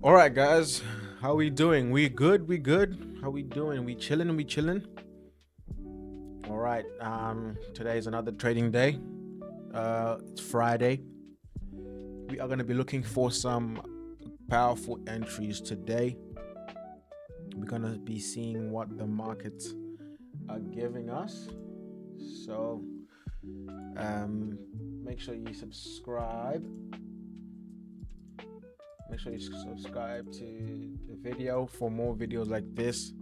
All right, guys, how we doing? We good? We good? How we doing? We chilling? We chilling? All right. Today is another trading day. It's Friday. We are gonna be looking for some powerful entries today. We're gonna be seeing what the markets are giving us. So, um, make sure you subscribe. Make sure you subscribe to the video for more videos like this.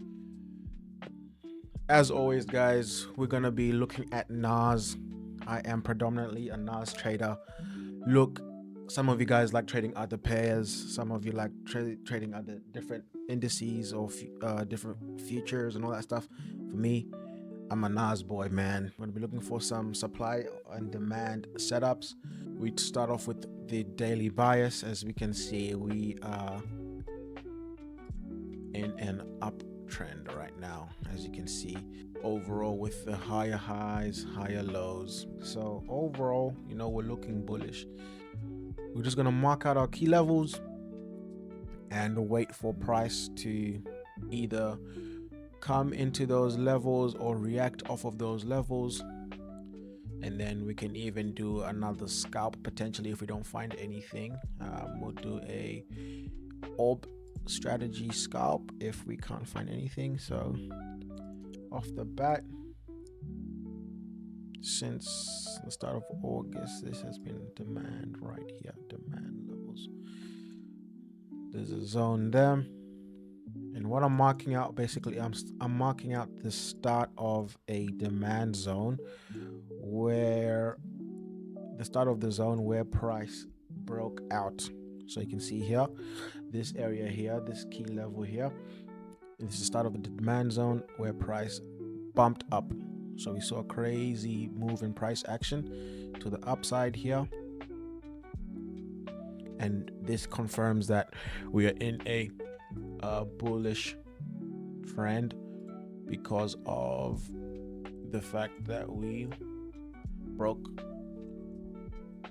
As always, guys, we're gonna be looking at NAS. I am predominantly a NAS trader. Look, some of you guys like trading other pairs. Some of you like trading other different indices or different futures and all that stuff. For me, I'm a NAS boy, man. We're gonna be looking for some supply and demand setups. We start off with the daily bias. As we can see, we are in an uptrend right now, as you can see, overall with the higher highs, higher lows. So overall, we're looking bullish. We're just going to mark out our key levels and wait for price to either come into those levels or react off of those levels. And then we can even do another scalp potentially if we don't find anything. We'll do a orb strategy scalp if we can't find anything. So off the bat, since the start of August, this has been demand right here, demand levels. There's a zone there, and what I'm marking out, basically I'm marking out the start of a demand zone, where the start of the zone where price broke out. So you can see here, this area here, this key level here, this is the start of the demand zone where price bumped up. So we saw a crazy move in price action to the upside here, and this confirms that we are in a bullish trend because of the fact that we broke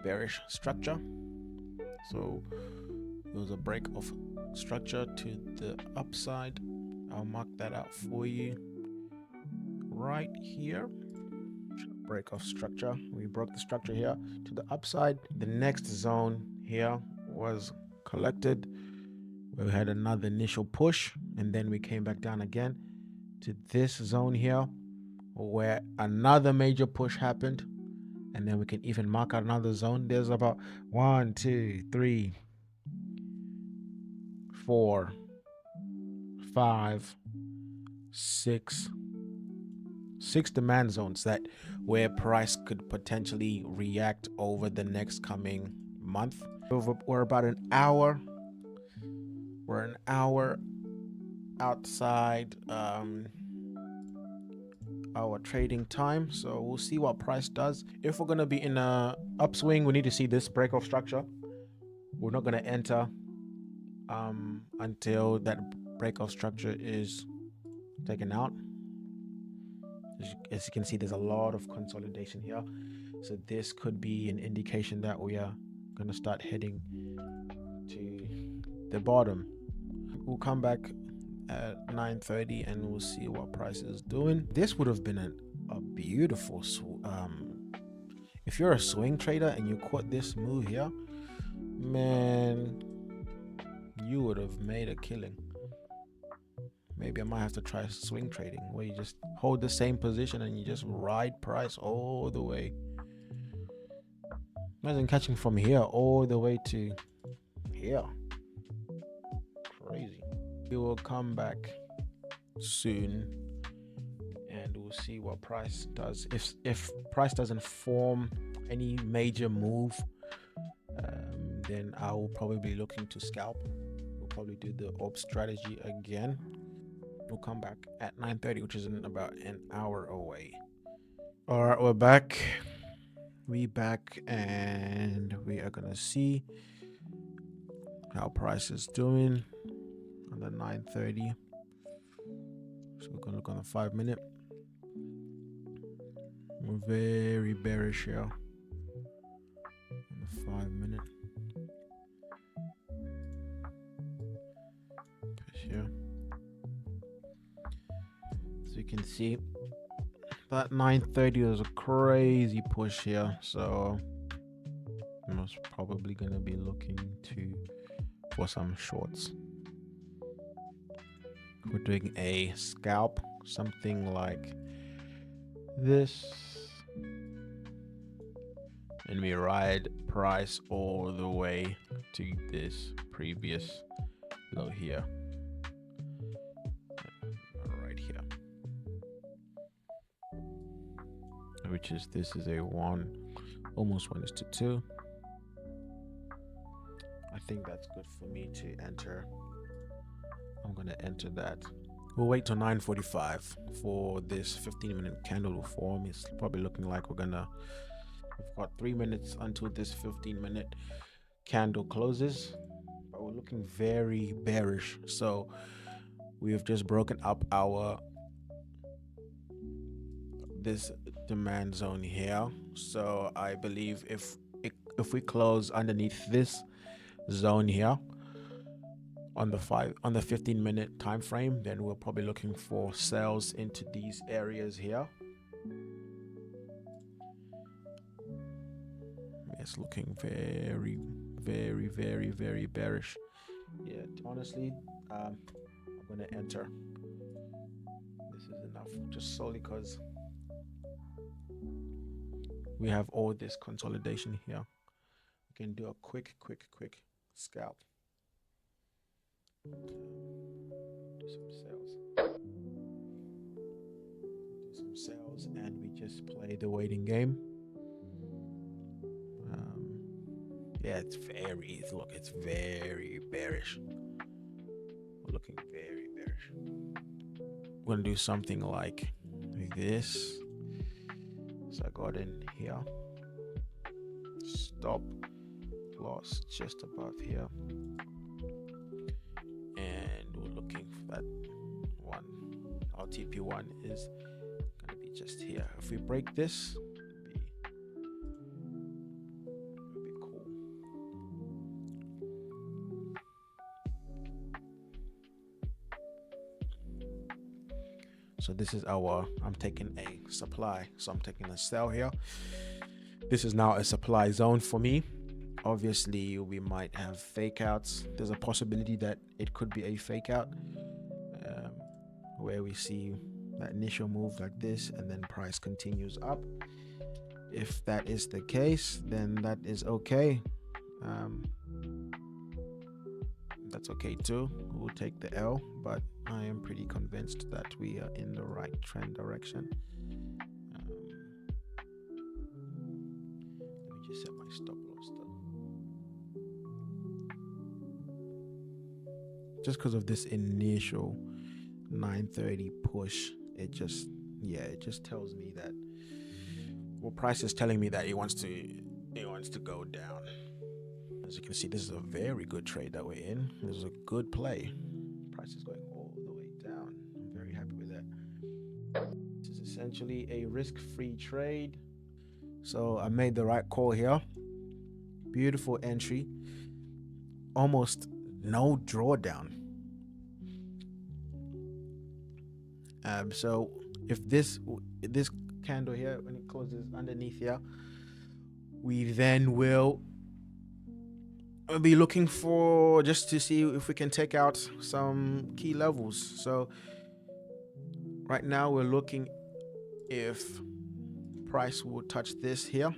bearish structure. So there was a break of structure to the upside. I'll mark that out for you right here. Break of structure. We broke the structure here to the upside. The next zone here was collected, where we had another initial push, and then we came back down again to this zone here, where another major push happened. And then we can even mark out another zone. There's about 1, 2, 3, 4, 5, 6 demand zones that where price could potentially react over the next coming month. We're about an hour. We're an hour outside our trading time, so we'll see what price does. If we're going to be in a upswing, we need to see this break of structure. We're not going to enter until that break of structure is taken out. As you can see, there's a lot of consolidation here, so this could be an indication that we are going to start heading to the bottom. We'll come back at 9:30 and we'll see what price is doing. This would have been a beautiful if you're a swing trader and you caught this move here, man, you would have made a killing. Maybe I might have to try swing trading, where you just hold the same position and you just ride price all the way. Imagine catching from here all the way to here. Crazy. We will come back soon and we'll see what price does. If price doesn't form any major move, then I will probably be looking to scalp. We'll probably do the orb strategy again. We'll come back at 9:30, which is in about an hour away. All right, we're back. We back, and we are gonna see how price is doing on the 9:30. So we're gonna look on the 5-minute. We're very bearish here on the 5-minute. here. So you can see that 930 was a crazy push here, so I'm most probably gonna be looking for some shorts. We're doing a scalp, something like this, and we ride price all the way to this previous low here, right here, which is, this is a 1, almost 1:2. I think that's good for me to enter. I'm gonna enter that. We'll wait till 9:45 for this 15-minute candle to form. It's probably looking like we've got 3 minutes until this 15-minute candle closes, but we're looking very bearish. So we have just broken up this demand zone here. So I believe if we close underneath this zone here on the 15-minute time frame, then we're probably looking for sales into these areas here. It's looking very, very, very, very bearish. Yeah, honestly, I'm gonna enter. This is enough, just solely because we have all this consolidation here. We can do a quick scalp. Do some sales, and we just play the waiting game. Yeah, it's very bearish. We're looking very bearish. We're gonna do something like this. So I got in here, stop loss just above here, and we're looking for that one. Our TP1 is gonna be just here. If we break this, it'll be cool. So this is I'm taking a supply, so I'm taking a sell here. This is now a supply zone for me. Obviously we might have fake outs. There's a possibility that it could be a fake out, where we see that initial move like this and then price continues up. If that is the case, then that is okay. That's okay too. We'll take the L, but I am pretty convinced that we are in the right trend direction. Let me just set my stop loss though. Just because of this initial 930 push, it just tells me that, well, price is telling me that it wants to go down. As you can see, this is a very good trade that we're in. This is a good play. Price is going all the way down. I'm very happy with that. This is essentially a risk-free trade. So I made the right call here. Beautiful entry. Almost no drawdown. So if this candle here, when it closes underneath here, we then will be looking for, just to see if we can take out some key levels. So right now we're looking if price will touch this here.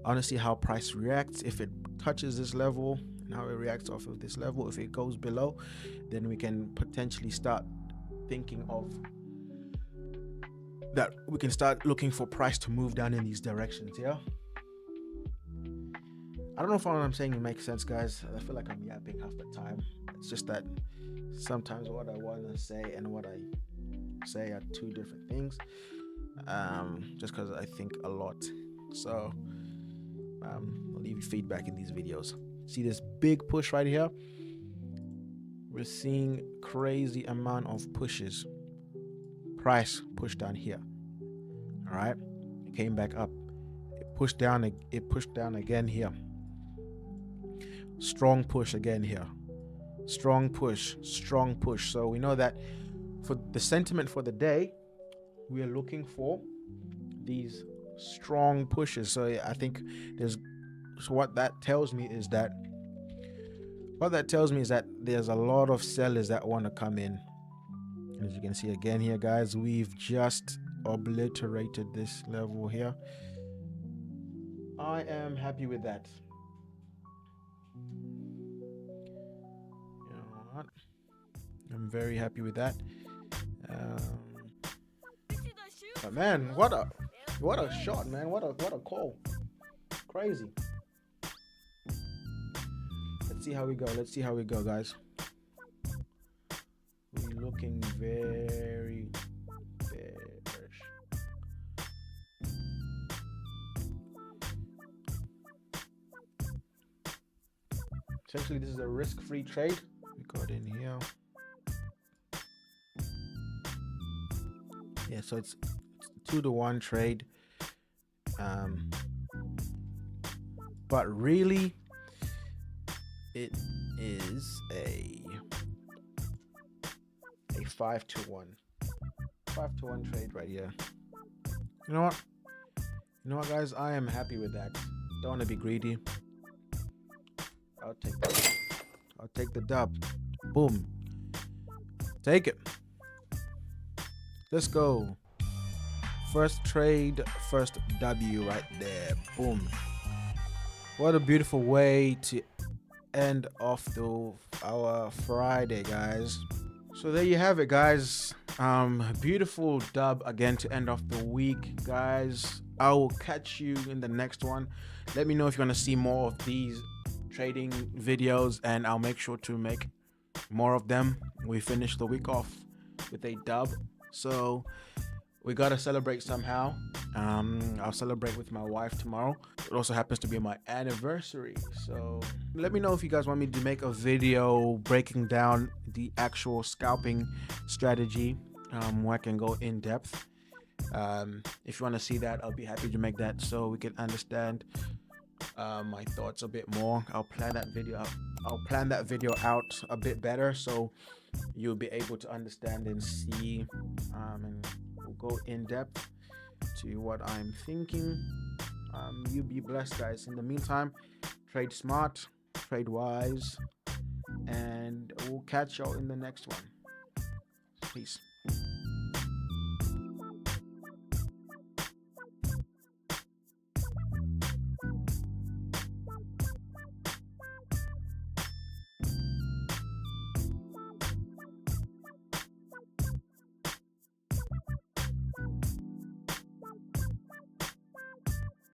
I want to see how price reacts. If it touches this level and how it reacts off of this level. If it goes below, then we can potentially start thinking of that. We can start looking for price to move down in these directions here. I don't know if what I'm saying makes sense, guys. I feel like I'm yapping half the time. It's just that sometimes what I want to say and what I say are two different things. Just because I think a lot. So I'll leave you feedback in these videos. See this big push right here? We're seeing crazy amount of pushes. Price pushed down here. All right, it came back up. It pushed down again here. Strong push again here. Strong push, strong push. So we know that for the sentiment for the day, we are looking for these strong pushes. So I think there's, so what that tells me is that there's a lot of sellers that want to come in. As you can see again here, guys, we've just obliterated this level here. I am happy with that. You know what? I'm very happy with that. But man, what a shot, man! What a call! Crazy. Let's see how we go. Let's see how we go, guys. We're looking very bearish. Essentially, this is a risk-free trade. We got in here. Yeah, so it's 2-to-1 trade. But really, it is a 5-to-1. 5-to-1 trade right here. You know what? You know what, guys? I am happy with that. Don't want to be greedy. I'll take the dub. Boom. Take it. Let's go. First trade, first W right there. Boom. What a beautiful way to end off our Friday, guys. So there you have it, guys. Beautiful dub again to end off the week, guys. I will catch you in the next one. Let me know if you want to see more of these trading videos, and I'll make sure to make more of them. We finished the week off with a dub, so we gotta celebrate somehow. I'll celebrate with my wife tomorrow. It also happens to be my anniversary, so let me know if you guys want me to make a video breaking down the actual scalping strategy, where I can go in depth. If you want to see that, I'll be happy to make that so we can understand my thoughts a bit more. I'll plan that video out a bit better, so you'll be able to understand and see, and we'll go in depth to what I'm thinking. You be blessed, guys. In the meantime, trade smart, trade wise, and we'll catch y'all in the next one. Peace.